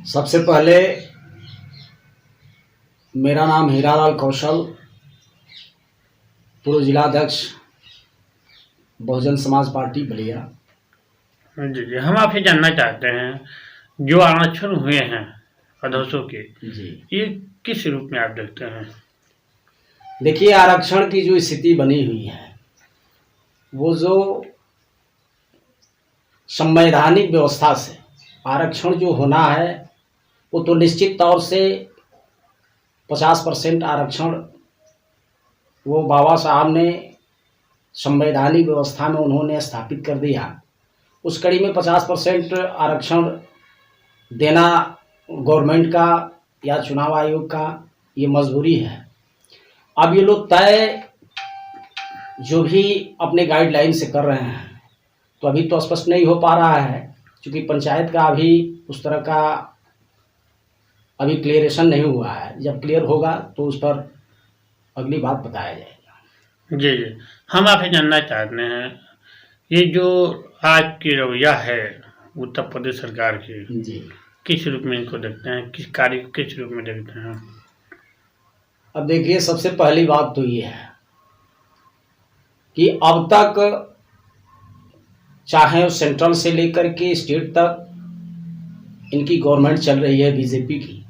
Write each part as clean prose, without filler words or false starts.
सबसे पहले मेरा नाम हीरालाल कौशल, पूर्व जिलाध्यक्ष बहुजन समाज पार्टी बलिया। जी जी, हम आपसे जानना चाहते हैं जो आरक्षण हुए हैं अधोसों के, जी ये किस रूप में आप देखते हैं? देखिए, आरक्षण की जो स्थिति बनी हुई है वो जो संवैधानिक व्यवस्था से आरक्षण जो होना है वो तो निश्चित तौर से 50% आरक्षण वो बाबा साहब ने संवैधानिक व्यवस्था में उन्होंने स्थापित कर दिया। उस कड़ी में 50% आरक्षण देना गवर्नमेंट का या चुनाव आयोग का ये मजबूरी है। अब ये लोग तय जो भी अपने गाइडलाइन से कर रहे हैं तो अभी तो स्पष्ट नहीं हो पा रहा है, क्योंकि पंचायत का अभी उस तरह का अभी क्लियरेशन नहीं हुआ है। जब क्लियर होगा तो उस पर अगली बात बताया जाएगा। जी जी, हम आपसे जानना चाहते हैं ये जो आज की रवैया है उत्तर प्रदेश सरकार की, जी, किस रूप में इनको देखते हैं, किस कार्य को किस रूप में देखते हैं? अब देखिए, सबसे पहली बात तो ये है कि अब तक चाहे सेंट्रल से लेकर के स्टेट तक इनकी गवर्नमेंट चल रही है बीजेपी की,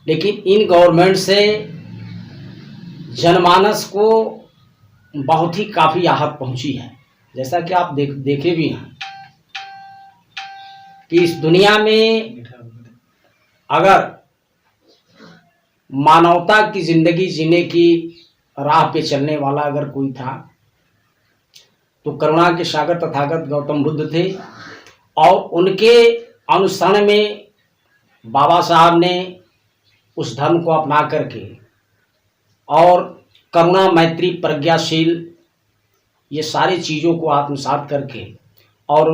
लेकिन इन गवर्नमेंट से जनमानस को बहुत ही काफ़ी आहत पहुंची है। जैसा कि आप देखे भी हैं कि इस दुनिया में अगर मानवता की जिंदगी जीने की राह पे चलने वाला अगर कोई था तो करुणा के सागर तथागत गौतम बुद्ध थे, और उनके अनुसरण में बाबा साहब ने उस धर्म को अपना करके और करुणा मैत्री प्रज्ञाशील ये सारी चीज़ों को आत्मसात करके और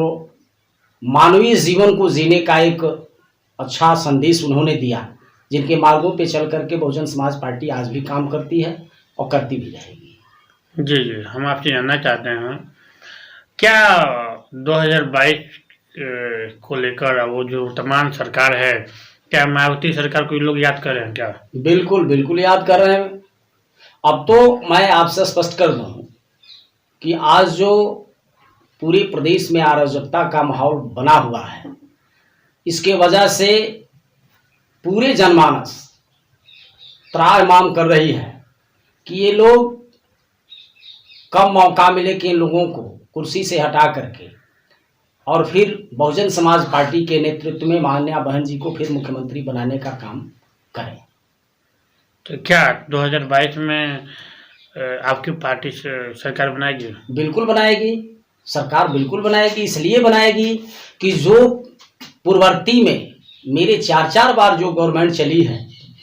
मानवीय जीवन को जीने का एक अच्छा संदेश उन्होंने दिया, जिनके मार्गों पे चल करके बहुजन समाज पार्टी आज भी काम करती है और करती भी रहेगी। जी जी, हम आपसे जानना चाहते हैं क्या 2022 को लेकर वो जो वर्तमान सरकार है, क्या मायावती सरकार को लोग याद कर रहे हैं क्या? बिल्कुल बिल्कुल याद कर रहे हैं। अब तो मैं आपसे स्पष्ट कर दूं कि आज जो पूरे प्रदेश में अराजकता का माहौल बना हुआ है, इसके वजह से पूरे जनमानस त्राहिमाम कर रही है कि ये लोग कब मौका मिले कि इन लोगों को कुर्सी से हटा करके और फिर बहुजन समाज पार्टी के नेतृत्व में माननीय बहन जी को फिर मुख्यमंत्री बनाने का काम करें। तो क्या 2022 में आपकी पार्टी सरकार बनाएगी? बिल्कुल बनाएगी, सरकार बिल्कुल बनाएगी। इसलिए बनाएगी कि जो पूर्ववर्ती में मेरे 4 बार जो गवर्नमेंट चली है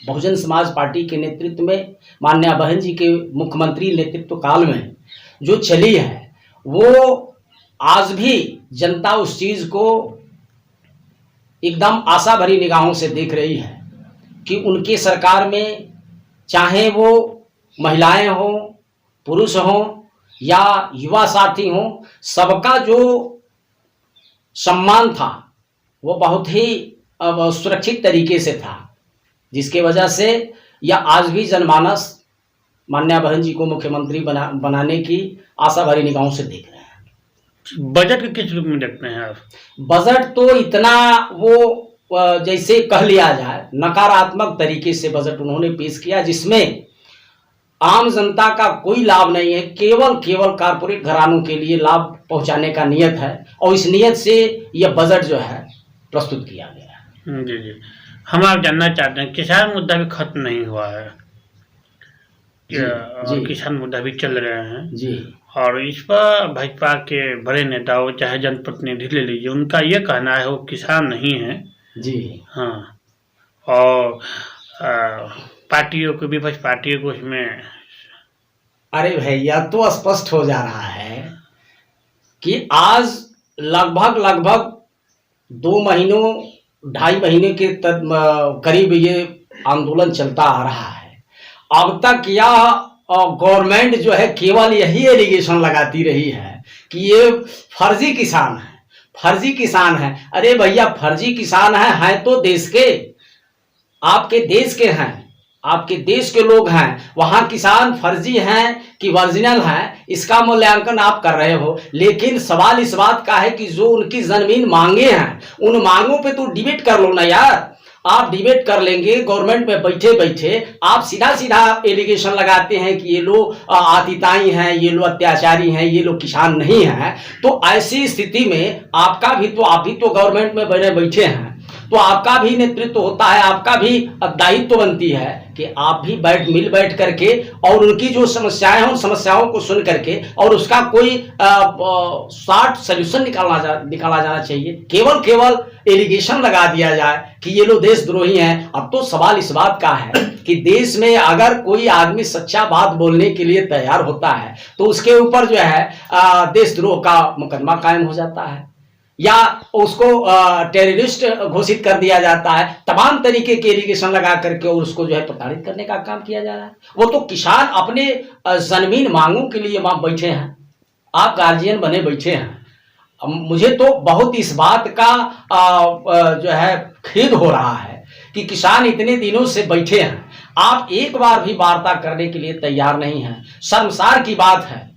बहुजन समाज पार्टी के नेतृत्व में, माननीय बहन जी के मुख्यमंत्री नेतृत्व काल में जो चली है, वो आज भी जनता उस चीज़ को एकदम आशा भरी निगाहों से देख रही है कि उनके सरकार में चाहे वो महिलाएं हों, पुरुष हों या युवा साथी हों, सबका जो सम्मान था वो बहुत ही सुरक्षित तरीके से था, जिसके वजह से यह आज भी जनमानस माननीय बहन जी को मुख्यमंत्री बनाने की आशा भरी निगाहों से देख रहे हैं। बजट को किस रूप में देखते हैं आप? बजट तो इतना वो जैसे कह लिया जाए नकारात्मक तरीके से बजट उन्होंने पेश किया, जिसमें आम जनता का कोई लाभ नहीं है, केवल कारपोरेट घरानों के लिए लाभ पहुंचाने का नियत है, और इस नियत से यह बजट जो है प्रस्तुत किया गया है। जी जी, हम आप जानना चाहते हैं किसान मुद्दा भी खत्म नहीं हुआ है, जी, किसान मुद्दा भी चल रहे हैं जी, और इस पर भाजपा के बड़े नेताओं चाहे जनप्रतिनिधि ले लीजिए, उनका ये कहना है वो किसान नहीं है। जी, हाँ, और पार्टियों को, विपक्ष पार्टियों को इसमें, अरे भैया तो स्पष्ट हो जा रहा है कि आज लगभग 2 महीनों 2.5 महीने के करीब ये आंदोलन चलता आ रहा है। अब तक यह गवर्नमेंट जो है केवल यही एलिगेशन लगाती रही है कि ये फर्जी किसान है, फर्जी किसान हैं। अरे भैया, फर्जी किसान है तो देश के, आपके देश के हैं, आपके देश के लोग हैं। वहां किसान फर्जी हैं कि ओरिजिनल हैं, इसका मूल्यांकन आप कर रहे हो। लेकिन सवाल इस बात का है कि जो उनकी जमीन मांगे हैं, उन मांगों पे तो डिबेट कर लो ना यार। आप डिबेट कर लेंगे गवर्नमेंट में बैठे बैठे, आप सीधा सीधा एलिगेशन लगाते हैं कि ये लोग आतिताई हैं, ये लोग अत्याचारी हैं, ये लोग किसान नहीं हैं। तो ऐसी स्थिति में आपका भी तो, आप भी तो गवर्नमेंट में बने बैठे हैं, तो आपका भी नेतृत्व होता है, आपका भी दायित्व बनती है कि आप भी मिल बैठ करके और उनकी जो समस्याएं हैं उन समस्याओं को सुन करके और उसका कोई शॉर्ट सोल्यूशन निकाला जाना चाहिए। केवल एलिगेशन लगा दिया जाए कि ये लोग देशद्रोही हैं। अब तो सवाल इस बात का है कि देश में अगर कोई आदमी सच्चा बात बोलने के लिए तैयार होता है तो उसके ऊपर जो है देशद्रोह का मुकदमा कायम हो जाता है या उसको टेररिस्ट घोषित कर दिया जाता है। तमाम तरीके के एलिगेशन लगा करके और उसको जो है प्रताड़ित करने का काम किया जा रहा है। वो तो किसान अपने जमीन मांगों के लिए वहां बैठे हैं, आप गार्जियन बने बैठे हैं। मुझे तो बहुत इस बात का जो है खेद हो रहा है कि किसान इतने दिनों से बैठे हैं, आप एक बार भी वार्ता करने के लिए तैयार नहीं हैं। शर्मसार की बात है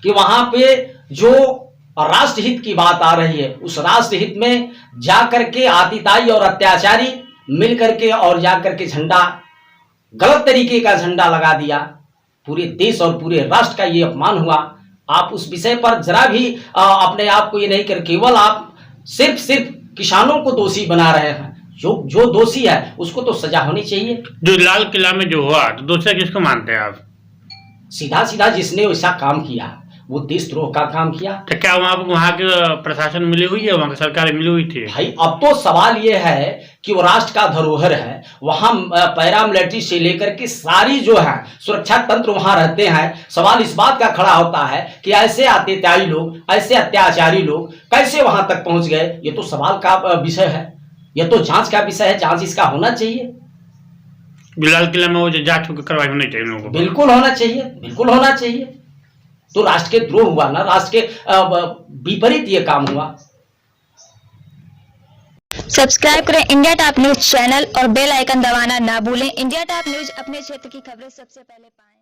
कि वहां पे जो राष्ट्रहित की बात आ रही है, उस राष्ट्रहित में जाकर के आतिताई और अत्याचारी मिल करके और जाकर के झंडा, गलत तरीके का झंडा लगा दिया। पूरे देश और पूरे राष्ट्र का ये अपमान हुआ। आप उस विषय पर जरा भी अपने आप को ये नहीं कर, केवल आप सिर्फ किसानों को दोषी बना रहे हैं। जो दोषी है उसको तो सजा होनी चाहिए। जो लाल किला में जो हुआ, तो दोषी किसको मानते हैं आप? सीधा जिसने वैसा काम किया वो देशद्रोह का काम किया। तो क्या वहाँ के प्रशासन मिली हुई है, वहाँ की सरकार मिली हुई थी? भाई अब तो सवाल ये है कि वो राष्ट्र का धरोहर है, वहां पैरामिलिट्री से लेकर के सारी जो है सुरक्षा तंत्र वहां रहते हैं। सवाल इस बात का खड़ा होता है कि ऐसे आतिताई लोग, ऐसे अत्याचारी लोग कैसे वहां तक पहुंच गए। ये तो सवाल का विषय है, ये तो जांच का विषय है, जांच इसका होना चाहिए। लाल किला में वो जो जांच करवाई होनी चाहिए लोगों को। बिल्कुल होना चाहिए, बिल्कुल होना चाहिए। तो राष्ट्र के द्रोह हुआ ना, राष्ट्र के विपरीत ये काम हुआ। सब्सक्राइब करें इंडिया टॉप न्यूज चैनल और बेल आइकन दबाना ना भूलें। इंडिया टॉप न्यूज अपने क्षेत्र की खबरें सबसे पहले पाएं।